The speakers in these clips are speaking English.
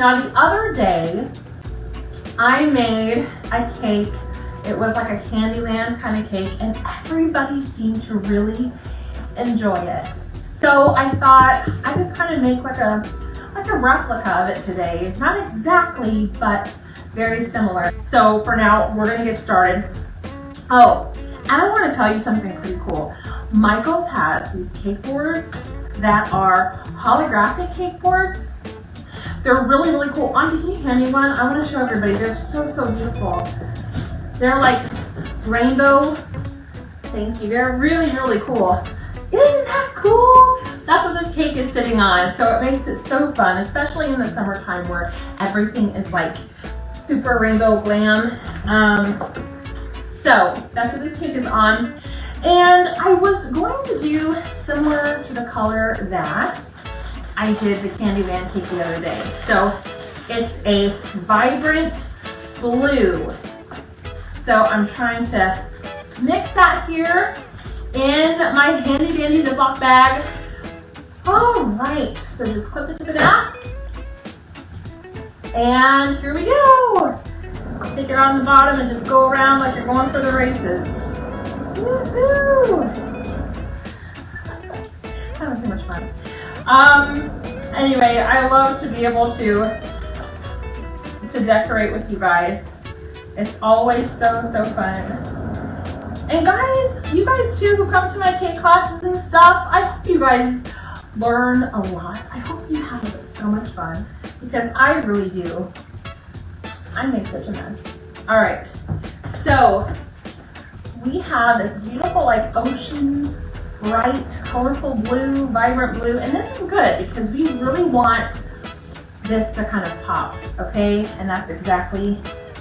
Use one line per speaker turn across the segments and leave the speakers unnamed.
Now the other day, I made a cake. It was like a Candyland kind of cake, and everybody seemed to really enjoy it. So I thought I could kind of make like a replica of it today. Not exactly, but very similar. So for now, we're gonna get started. Oh, and I want to tell you something pretty cool. Michaels has these cake boards that are holographic cake boards. They're really, really cool. Auntie, can you hand me one? I want to show everybody. They're so, so beautiful. They're like rainbow. Thank you. They're really, really cool. Isn't that cool? That's what this cake is sitting on. So it makes it so fun, especially in the summertime where everything is like super rainbow glam. So that's what this cake is on. And I was going to do similar to the color that I did the Candyland cake the other day. So it's a vibrant blue. So I'm trying to mix that here in my handy dandy Ziploc bag. All right, so just clip the tip of that. And here we go. Stick it on the bottom and just go around like you're going for the races. Woohoo! Having too much fun. Anyway, I love to be able to decorate with you guys. It's always so, so fun. And guys, you guys too who come to my cake classes and stuff, I hope you guys learn a lot. I hope you have so much fun because I really do. I make such a mess. All right, so we have this beautiful like ocean, bright, colorful blue, vibrant blue, and this is good because we really want this to kind of pop, okay? And that's exactly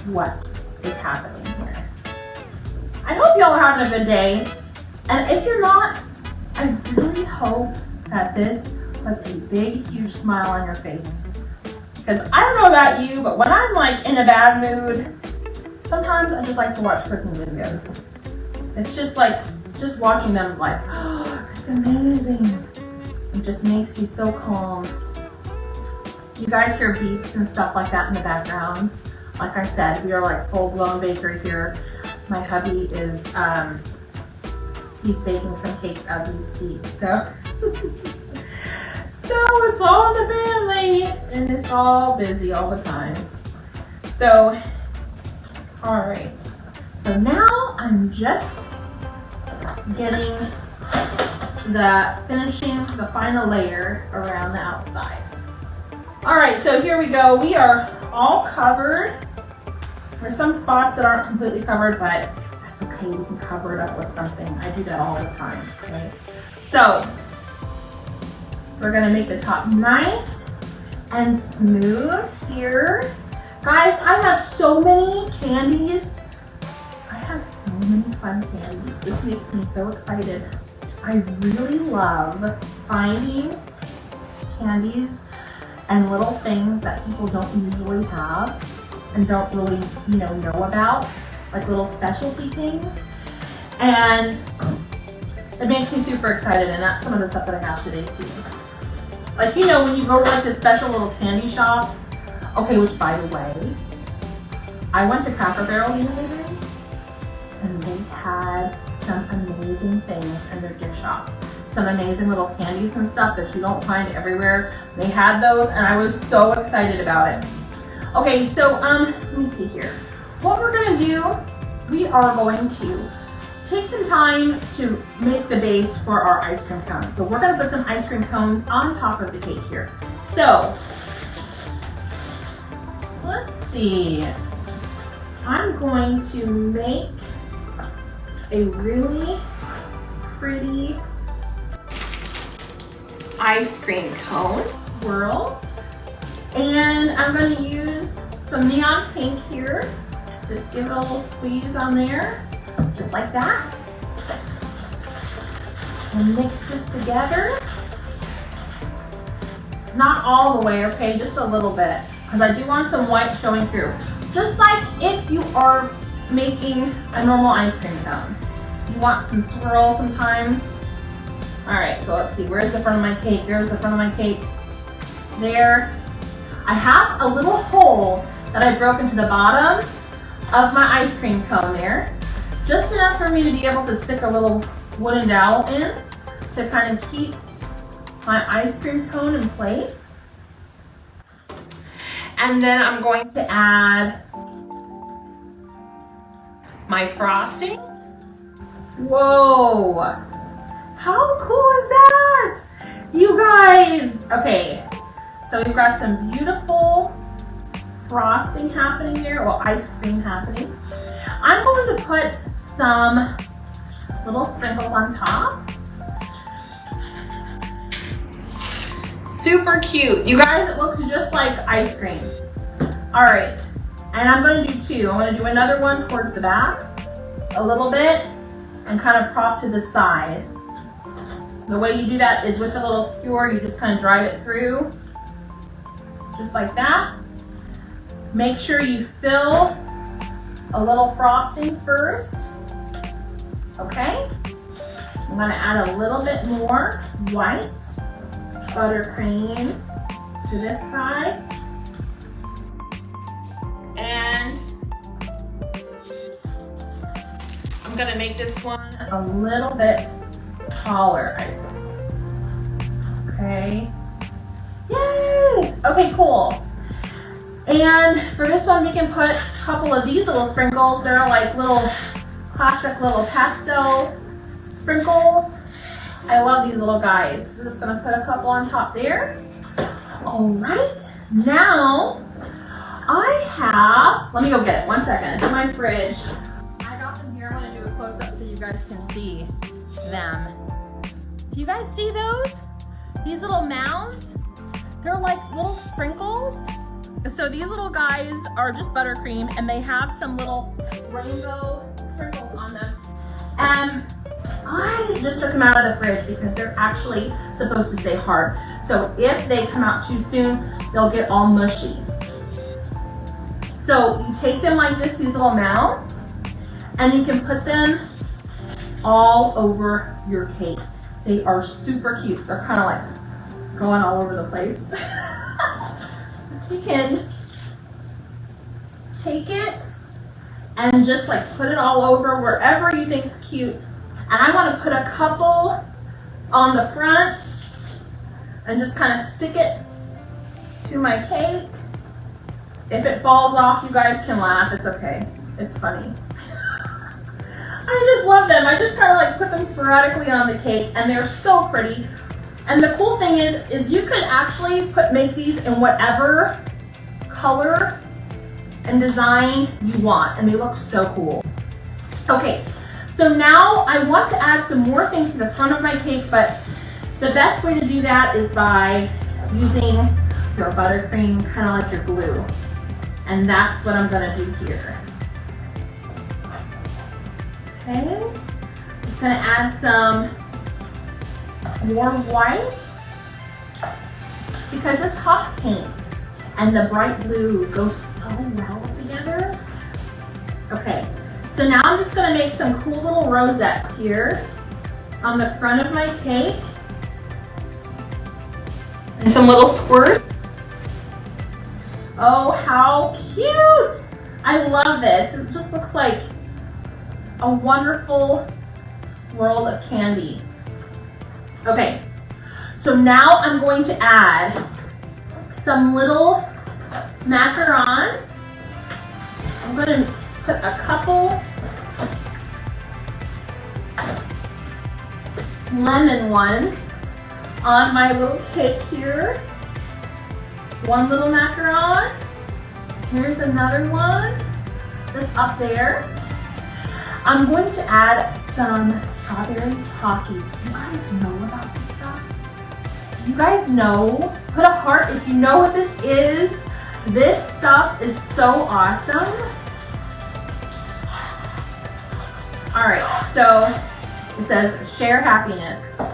what is happening here. I hope y'all are having a good day, and if you're not, I really hope that this puts a big, huge smile on your face. Because I don't know about you, but when I'm like in a bad mood, sometimes I just like to watch cooking videos. It's just like, just watching them is like, oh, it's amazing. It just makes you so calm. You guys hear beeps and stuff like that in the background. Like I said, we are like full-blown bakery here. My hubby is, he's baking some cakes as we speak, so. So it's all in the family, and it's all busy all the time. So, all right. So now I'm just getting the final layer around the outside. All right, so here we go. We are all covered. There's some spots that aren't completely covered, but that's okay. We can cover it up with something. I do that all the time, okay? So we're gonna make the top nice and smooth here. Guys, I have so many candies. I have so many fun candies. This makes me so excited. I really love finding candies and little things that people don't usually have and don't really, know about, like little specialty things. And it makes me super excited, and that's some of the stuff that I have today too. Like, when you go to like the special little candy shops, okay, which by the way, I went to Cracker Barrel the other day, and they had some amazing things in their gift shop. Some amazing little candies and stuff that you don't find everywhere. They had those, and I was so excited about it. Okay, so let me see here. What we're gonna do, we are going to take some time to make the base for our ice cream cones. So we're gonna put some ice cream cones on top of the cake here. So, let's see. I'm going to make a really pretty ice cream cone swirl. And I'm going to use some neon pink here. Just give it a little squeeze on there, just like that. And mix this together. Not all the way, okay, just a little bit, because I do want some white showing through. Just like if you are making a normal ice cream cone. You want some swirl sometimes. All right, so let's see, where's the front of my cake? There's the front of my cake. There. I have a little hole that I broke into the bottom of my ice cream cone there. Just enough for me to be able to stick a little wooden dowel in to kind of keep my ice cream cone in place. And then I'm going to add my frosting. Whoa, how cool is that? You guys, okay, so we've got some beautiful frosting happening here, well, ice cream happening. I'm going to put some little sprinkles on top. Super cute. You guys, it looks just like ice cream. All right, and I'm going to do two. I'm going to do another one towards the back, a little bit, and kind of prop to the side. The way you do that is with a little skewer, you just kind of drive it through, just like that. Make sure you fill a little frosting first, okay? I'm gonna add a little bit more white buttercream to this side. And I'm gonna make this one a little bit taller, I think. Okay. Yay! Okay, cool. And for this one, we can put a couple of these little sprinkles. They're like little classic little pastel sprinkles. I love these little guys. We're just gonna put a couple on top there. All right, now I have, let me go get it, 1 second. It's in my fridge. I got them here. I'm gonna do a close up so you guys can see them. Do you guys see those? These little mounds? They're like little sprinkles. So these little guys are just buttercream and they have some little rainbow sprinkles on them. I just took them out of the fridge because they're actually supposed to stay hard. So if they come out too soon, they'll get all mushy. So you take them like this, these little mounds, and you can put them all over your cake. They are super cute. They're kind of like going all over the place. You can take it and just like put it all over wherever you think is cute. And I want to put a couple on the front and just kind of stick it to my cake. If it falls off, you guys can laugh. It's okay. It's funny. I just love them. I just kind of like put them sporadically on the cake and they're so pretty. And the cool thing is you could actually make these in whatever color and design you want, and they look so cool. Okay, so now I want to add some more things to the front of my cake, but the best way to do that is by using your buttercream, kind of like your glue. And that's what I'm gonna do here. Okay, just gonna add some more white because this hot pink and the bright blue go so well together. Okay, so now I'm just gonna make some cool little rosettes here on the front of my cake and some little squirts. Oh, how cute! I love this. It just looks like a wonderful world of candy. Okay, so now I'm going to add some little macarons. I'm going to put a couple lemon ones on my little cake here. One little macaron. Here's another one, just up there. I'm going to add some strawberry pocky. Do you guys know about this stuff? Do you guys know? Put a heart if you know what this is. This stuff is so awesome. All right, so it says share happiness.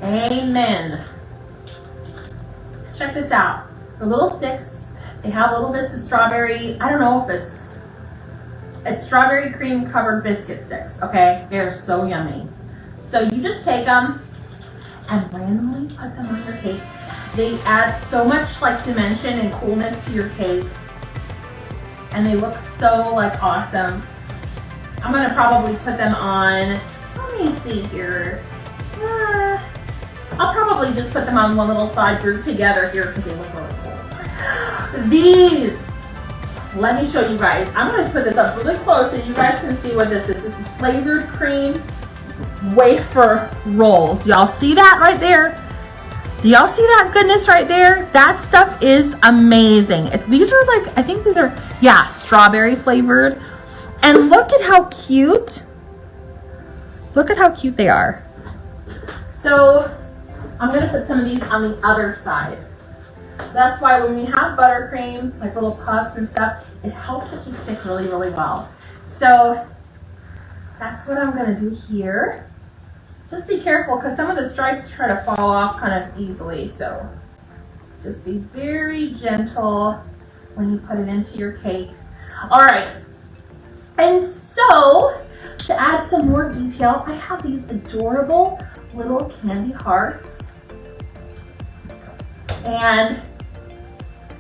Amen. Check this out. The little sticks, they have little bits of strawberry. I don't know if it's strawberry cream covered biscuit sticks, okay? They're so yummy. So you just take them and randomly put them on your cake. They add so much like dimension and coolness to your cake. And they look so like awesome. I'm gonna probably put them on, let me see here. I'll probably just put them on one little side group together here because they look really cool. These, let me show you guys. I'm gonna put this up really close so you guys can see what this is. This is flavored cream wafer rolls. Y'all see that right there? Do y'all see that goodness right there? That stuff is amazing. These are like, I think these are, yeah, strawberry flavored. And look at how cute. Look at how cute they are. So I'm gonna put some of these on the other side. That's why when we have buttercream, like little puffs and stuff, it helps it to stick really, really well. So that's what I'm gonna do here. Just be careful because some of the stripes try to fall off kind of easily. So just be very gentle when you put it into your cake. All right. And so to add some more detail, I have these adorable little candy hearts. And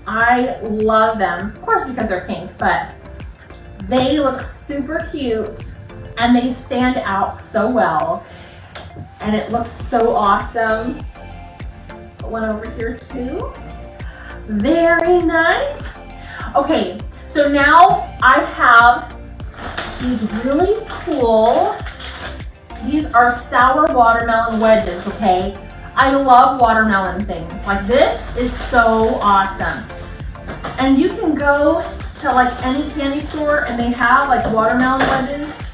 I love them, of course, because they're pink, but they look super cute and they stand out so well. And it looks so awesome. Put one over here too. Very nice. Okay, so now I have these really cool, these are sour watermelon wedges, okay? I love watermelon things. Like this is so awesome. And you can go to like any candy store and they have like watermelon wedges.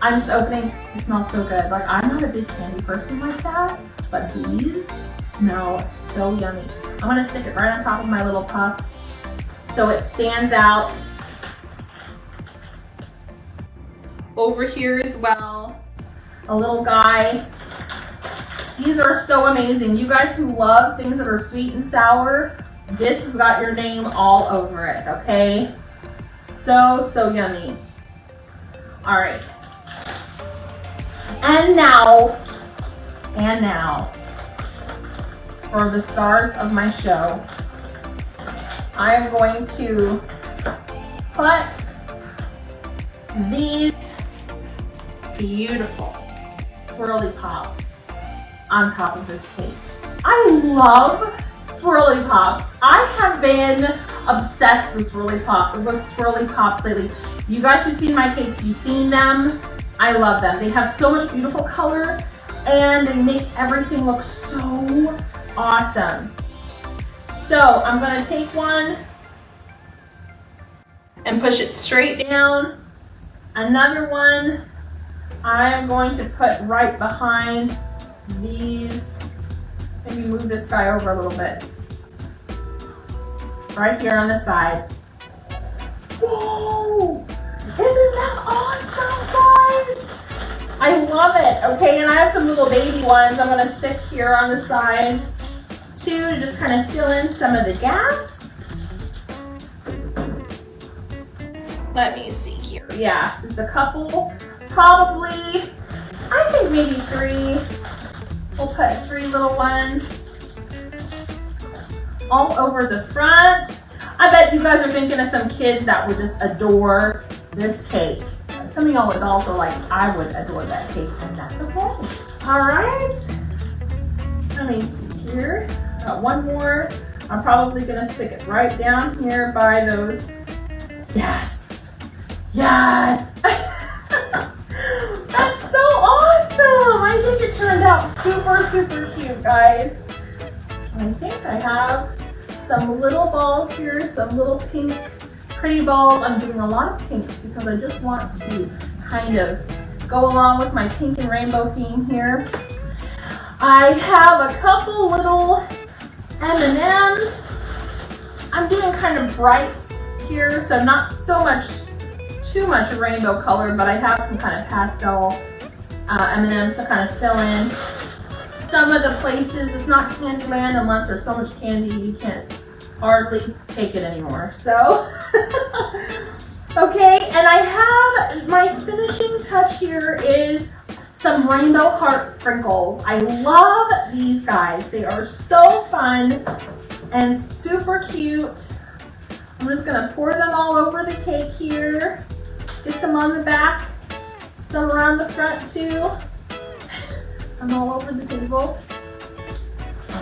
I'm just opening, it smells so good. Like I'm not a big candy person like that, but these smell so yummy. I'm gonna stick it right on top of my little puff so it stands out. Over here as well, a little guy. These are so amazing. You guys who love things that are sweet and sour, this has got your name all over it, okay? So, so yummy. All right. And now, for the stars of my show, I am going to put these beautiful swirly pops on top of this cake. I love swirly pops. I have been obsessed with swirly pops lately. You guys who've seen my cakes, you've seen them. I love them. They have so much beautiful color and they make everything look so awesome. So I'm gonna take one and push it straight down. Another one I'm going to put right behind these. Maybe move this guy over a little bit. Right here on the side. Whoa! Isn't that awesome, guys? I love it. Okay, and I have some little baby ones I'm gonna stick here on the sides too to just kind of fill in some of the gaps. Let me see here. Yeah, just a couple, probably, I think maybe 3. We'll put 3 little ones all over the front. I bet you guys are thinking of some kids that would just adore this cake. Some of y'all adults are like, I would adore that cake, and that's okay. All right, let me see here. Got one more. I'm probably gonna stick it right down here by those. Yes, yes. That's so awesome. I think it turned out super, super cute, guys. I think I have some little balls here, some little pink pretty balls. I'm doing a lot of pinks because I just want to kind of go along with my pink and rainbow theme here. I have a couple little M&Ms. I'm doing kind of brights here, so not so much, too much rainbow color, but I have some kind of pastel M&Ms to kind of fill in. Some of the places, it's not Candyland unless there's so much candy you can't hardly take it anymore. So, okay, and I have my finishing touch here is some rainbow heart sprinkles. I love these guys. They are so fun and super cute. I'm just gonna pour them all over the cake here. Get some on the back, some around the front too. Some all over the table.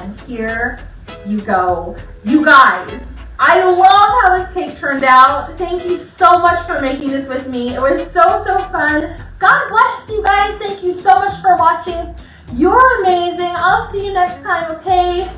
And here you go. You guys, I love how this cake turned out. Thank you so much for making this with me. It was so fun. God bless you guys. Thank you so much for watching. You're amazing. I'll see you next time, okay?